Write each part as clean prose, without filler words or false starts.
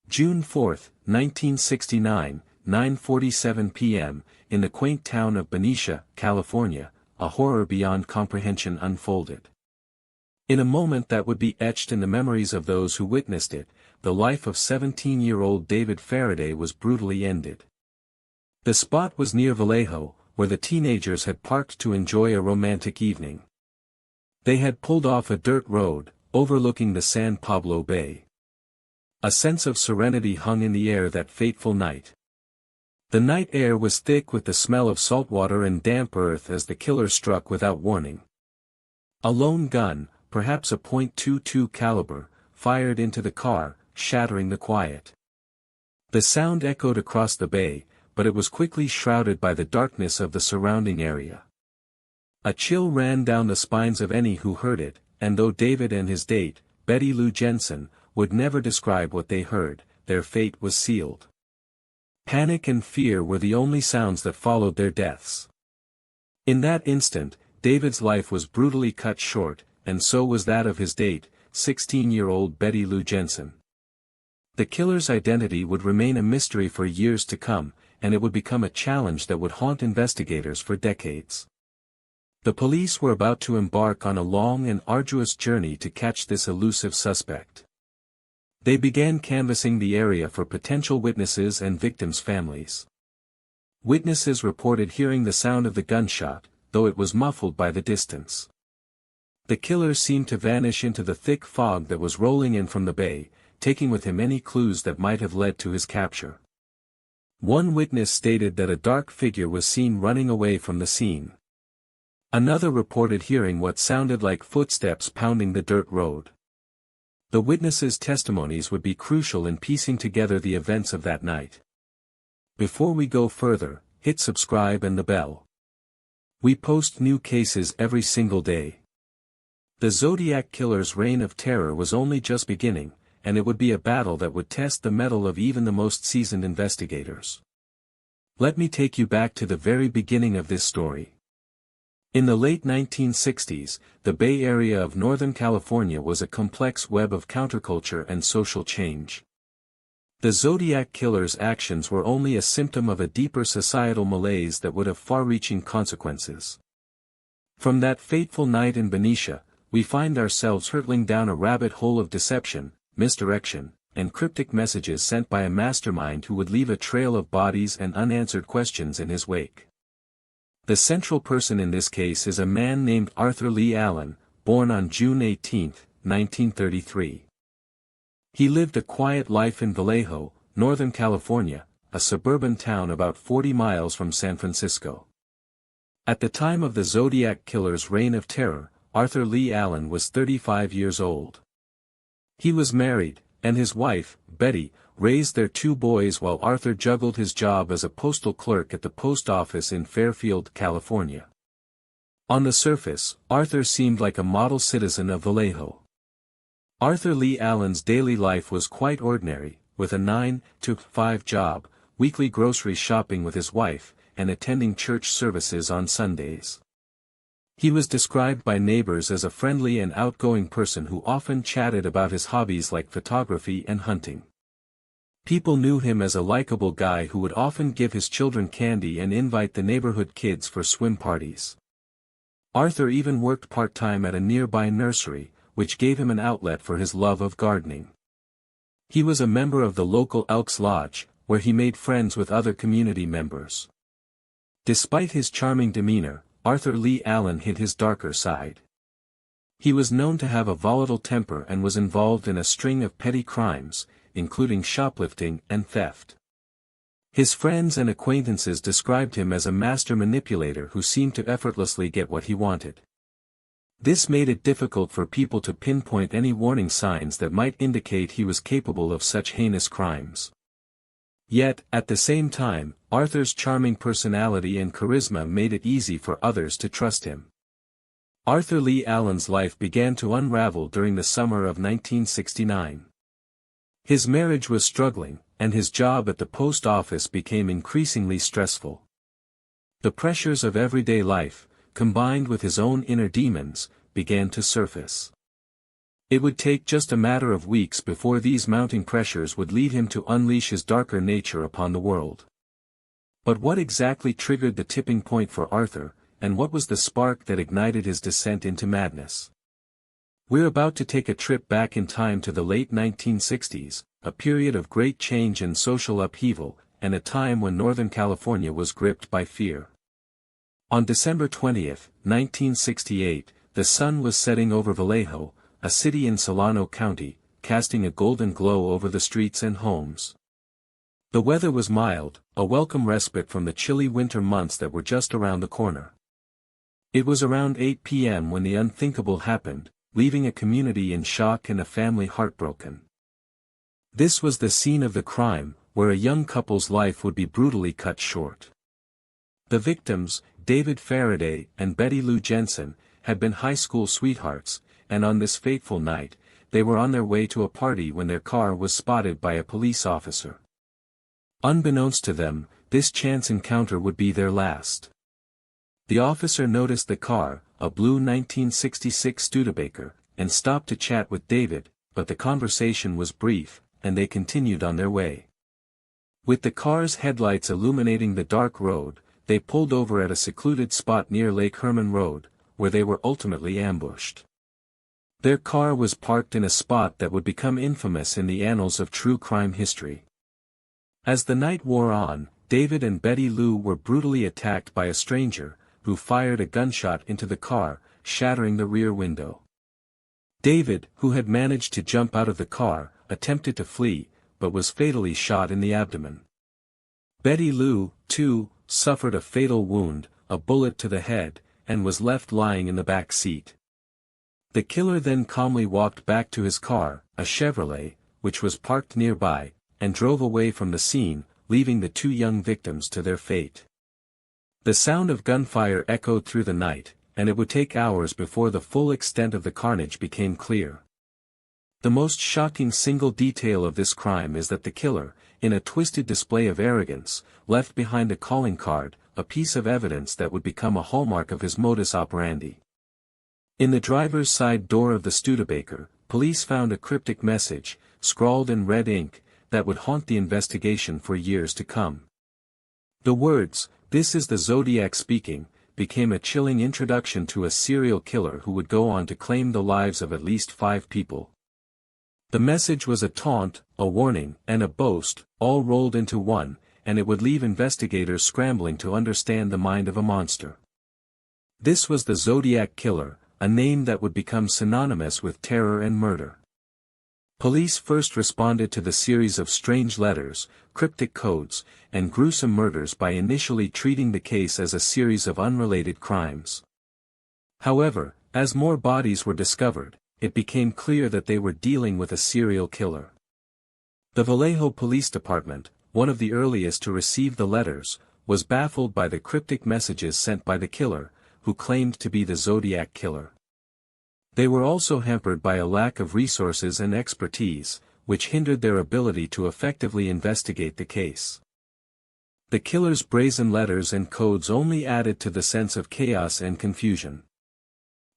June 4, 1969, 9:47 p.m., in the quaint town of Benicia, California, a horror beyond comprehension unfolded. In a moment that would be etched in the memories of those who witnessed it, the life of 17-year-old David Faraday was brutally ended. The spot was near Vallejo, where the teenagers had parked to enjoy a romantic evening. They had pulled off a dirt road, overlooking the San Pablo Bay. A sense of serenity hung in the air that fateful night. The night air was thick with the smell of saltwater and damp earth as the killer struck without warning. A lone gun, perhaps a .22 caliber, fired into the car, shattering the quiet. The sound echoed across the bay, but it was quickly shrouded by the darkness of the surrounding area. A chill ran down the spines of any who heard it, and though David and his date, Betty Lou Jensen, would never describe what they heard, their fate was sealed. Panic and fear were the only sounds that followed their deaths. In that instant, David's life was brutally cut short, and so was that of his date, 16-year-old Betty Lou Jensen. The killer's identity would remain a mystery for years to come, and it would become a challenge that would haunt investigators for decades. The police were about to embark on a long and arduous journey to catch this elusive suspect. They began canvassing the area for potential witnesses and victims' families. Witnesses reported hearing the sound of the gunshot, though it was muffled by the distance. The killer seemed to vanish into the thick fog that was rolling in from the bay, taking with him any clues that might have led to his capture. One witness stated that a dark figure was seen running away from the scene. Another reported hearing what sounded like footsteps pounding the dirt road. The witnesses' testimonies would be crucial in piecing together the events of that night. Before we go further, hit subscribe and the bell. We post new cases every single day. The Zodiac Killer's reign of terror was only just beginning, and it would be a battle that would test the mettle of even the most seasoned investigators. Let me take you back to the very beginning of this story. In the late 1960s, the Bay Area of Northern California was a complex web of counterculture and social change. The Zodiac Killer's actions were only a symptom of a deeper societal malaise that would have far-reaching consequences. From that fateful night in Benicia, we find ourselves hurtling down a rabbit hole of deception, misdirection, and cryptic messages sent by a mastermind who would leave a trail of bodies and unanswered questions in his wake. The central person in this case is a man named Arthur Lee Allen, born on June 18, 1933. He lived a quiet life in Vallejo, Northern California, a suburban town about 40 miles from San Francisco. At the time of the Zodiac Killer's reign of terror, Arthur Lee Allen was 35 years old. He was married, and his wife, Betty, raised their two boys while Arthur juggled his job as a postal clerk at the post office in Fairfield, California. On the surface, Arthur seemed like a model citizen of Vallejo. Arthur Lee Allen's daily life was quite ordinary, with a 9-to-5 job, weekly grocery shopping with his wife, and attending church services on Sundays. He was described by neighbors as a friendly and outgoing person who often chatted about his hobbies like photography and hunting. People knew him as a likable guy who would often give his children candy and invite the neighborhood kids for swim parties. Arthur even worked part-time at a nearby nursery, which gave him an outlet for his love of gardening. He was a member of the local Elks Lodge, where he made friends with other community members. Despite his charming demeanor, Arthur Lee Allen hid his darker side. He was known to have a volatile temper and was involved in a string of petty crimes, including shoplifting and theft. His friends and acquaintances described him as a master manipulator who seemed to effortlessly get what he wanted. This made it difficult for people to pinpoint any warning signs that might indicate he was capable of such heinous crimes. Yet, at the same time, Arthur's charming personality and charisma made it easy for others to trust him. Arthur Lee Allen's life began to unravel during the summer of 1969. His marriage was struggling, and his job at the post office became increasingly stressful. The pressures of everyday life, combined with his own inner demons, began to surface. It would take just a matter of weeks before these mounting pressures would lead him to unleash his darker nature upon the world. But what exactly triggered the tipping point for Arthur, and what was the spark that ignited his descent into madness? We're about to take a trip back in time to the late 1960s, a period of great change and social upheaval, and a time when Northern California was gripped by fear. On December 20, 1968, the sun was setting over Vallejo, a city in Solano County, casting a golden glow over the streets and homes. The weather was mild, a welcome respite from the chilly winter months that were just around the corner. It was around 8 p.m. when the unthinkable happened, leaving a community in shock and a family heartbroken. This was the scene of the crime, where a young couple's life would be brutally cut short. The victims, David Faraday and Betty Lou Jensen, had been high school sweethearts, and on this fateful night, they were on their way to a party when their car was spotted by a police officer. Unbeknownst to them, this chance encounter would be their last. The officer noticed the car, a blue 1966 Studebaker, and stopped to chat with David, but the conversation was brief, and they continued on their way. With the car's headlights illuminating the dark road, they pulled over at a secluded spot near Lake Herman Road, where they were ultimately ambushed. Their car was parked in a spot that would become infamous in the annals of true crime history. As the night wore on, David and Betty Lou were brutally attacked by a stranger, who fired a gunshot into the car, shattering the rear window. David, who had managed to jump out of the car, attempted to flee, but was fatally shot in the abdomen. Betty Lou, too, suffered a fatal wound, a bullet to the head, and was left lying in the back seat. The killer then calmly walked back to his car, a Chevrolet, which was parked nearby, and drove away from the scene, leaving the two young victims to their fate. The sound of gunfire echoed through the night, and it would take hours before the full extent of the carnage became clear. The most shocking single detail of this crime is that the killer, in a twisted display of arrogance, left behind a calling card, a piece of evidence that would become a hallmark of his modus operandi. In the driver's side door of the Studebaker, police found a cryptic message, scrawled in red ink, that would haunt the investigation for years to come. The words, "This is the Zodiac speaking," became a chilling introduction to a serial killer who would go on to claim the lives of at least 5 people. The message was a taunt, a warning, and a boast, all rolled into one, and it would leave investigators scrambling to understand the mind of a monster. This was the Zodiac Killer, a name that would become synonymous with terror and murder. Police first responded to the series of strange letters, cryptic codes, and gruesome murders by initially treating the case as a series of unrelated crimes. However, as more bodies were discovered, it became clear that they were dealing with a serial killer. The Vallejo Police Department, one of the earliest to receive the letters, was baffled by the cryptic messages sent by the killer, who claimed to be the Zodiac Killer. They were also hampered by a lack of resources and expertise, which hindered their ability to effectively investigate the case. The killer's brazen letters and codes only added to the sense of chaos and confusion.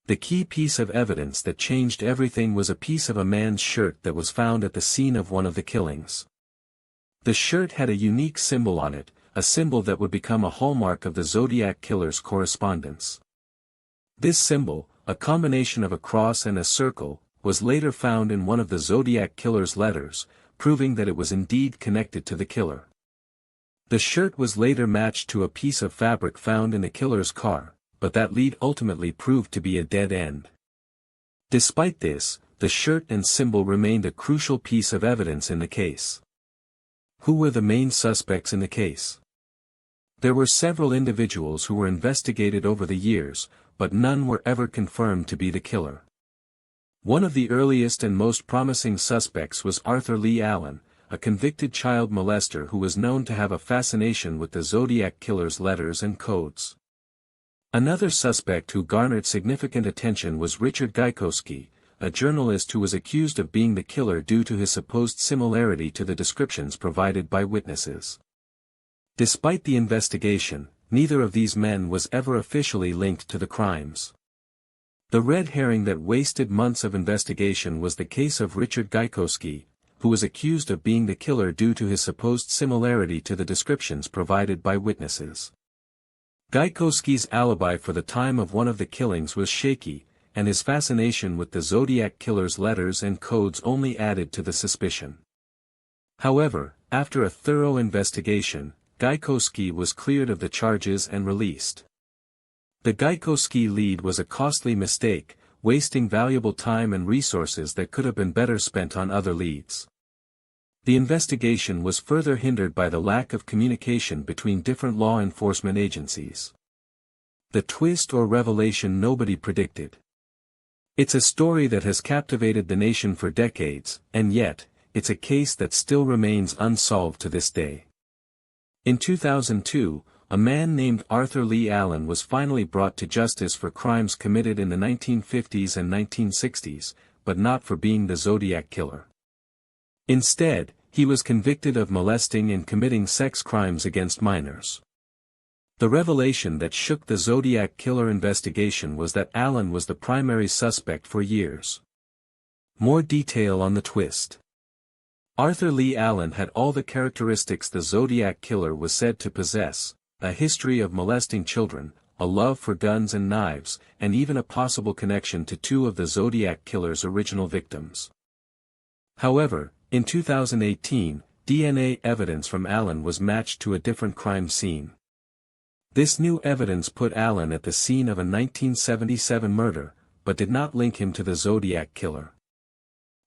The key piece of evidence that changed everything was a piece of a man's shirt that was found at the scene of one of the killings. The shirt had a unique symbol on it, a symbol that would become a hallmark of the Zodiac Killer's correspondence. This symbol, a combination of a cross and a circle, was later found in one of the Zodiac Killer's letters, proving that it was indeed connected to the killer. The shirt was later matched to a piece of fabric found in the killer's car, but that lead ultimately proved to be a dead end. Despite this, the shirt and symbol remained a crucial piece of evidence in the case. Who were the main suspects in the case? There were several individuals who were investigated over the years, but none were ever confirmed to be the killer. One of the earliest and most promising suspects was Arthur Lee Allen, a convicted child molester who was known to have a fascination with the Zodiac Killer's letters and codes. Another suspect who garnered significant attention was Richard Gaikowski, a journalist who was accused of being the killer due to his supposed similarity to the descriptions provided by witnesses. Despite the investigation, neither of these men was ever officially linked to the crimes. The red herring that wasted months of investigation was the case of Richard Gajkowski, who was accused of being the killer due to his supposed similarity to the descriptions provided by witnesses. Gajkowski's alibi for the time of one of the killings was shaky, and his fascination with the Zodiac Killer's letters and codes only added to the suspicion. However, after a thorough investigation, Gajkowski was cleared of the charges and released. The Gajkowski lead was a costly mistake, wasting valuable time and resources that could have been better spent on other leads. The investigation was further hindered by the lack of communication between different law enforcement agencies. The twist or revelation nobody predicted. It's a story that has captivated the nation for decades, and yet, it's a case that still remains unsolved to this day. In 2002, a man named Arthur Lee Allen was finally brought to justice for crimes committed in the 1950s and 1960s, but not for being the Zodiac Killer. Instead, he was convicted of molesting and committing sex crimes against minors. The revelation that shook the Zodiac Killer investigation was that Allen was the primary suspect for years. More detail on the twist. Arthur Lee Allen had all the characteristics the Zodiac Killer was said to possess: a history of molesting children, a love for guns and knives, and even a possible connection to two of the Zodiac Killer's original victims. However, in 2018, DNA evidence from Allen was matched to a different crime scene. This new evidence put Allen at the scene of a 1977 murder, but did not link him to the Zodiac Killer.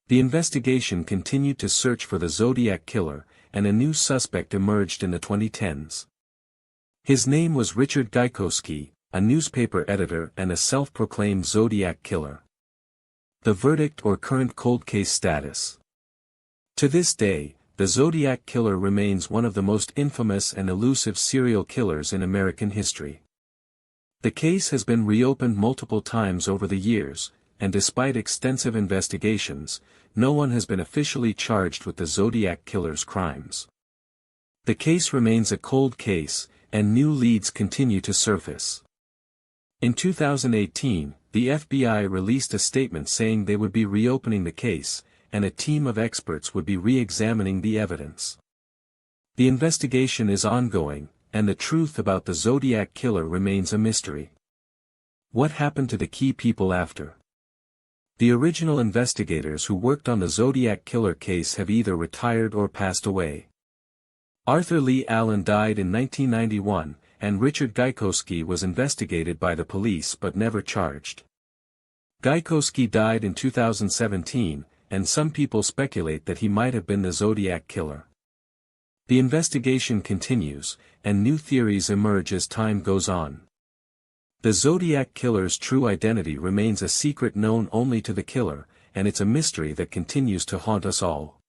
The investigation continued to search for the Zodiac Killer, and a new suspect emerged in the 2010s. His name was Richard Gajkowski, a newspaper editor and a self-proclaimed Zodiac Killer. The verdict or current cold case status. To this day, the Zodiac Killer remains one of the most infamous and elusive serial killers in American history. The case has been reopened multiple times over the years, and despite extensive investigations, no one has been officially charged with the Zodiac Killer's crimes. The case remains a cold case, and new leads continue to surface. In 2018, the FBI released a statement saying they would be reopening the case, and a team of experts would be re-examining the evidence. The investigation is ongoing, and the truth about the Zodiac Killer remains a mystery. What happened to the key people after? The original investigators who worked on the Zodiac Killer case have either retired or passed away. Arthur Lee Allen died in 1991, and Richard Gajkowski was investigated by the police but never charged. Gajkowski died in 2017, and some people speculate that he might have been the Zodiac Killer. The investigation continues, and new theories emerge as time goes on. The Zodiac Killer's true identity remains a secret known only to the killer, and it's a mystery that continues to haunt us all.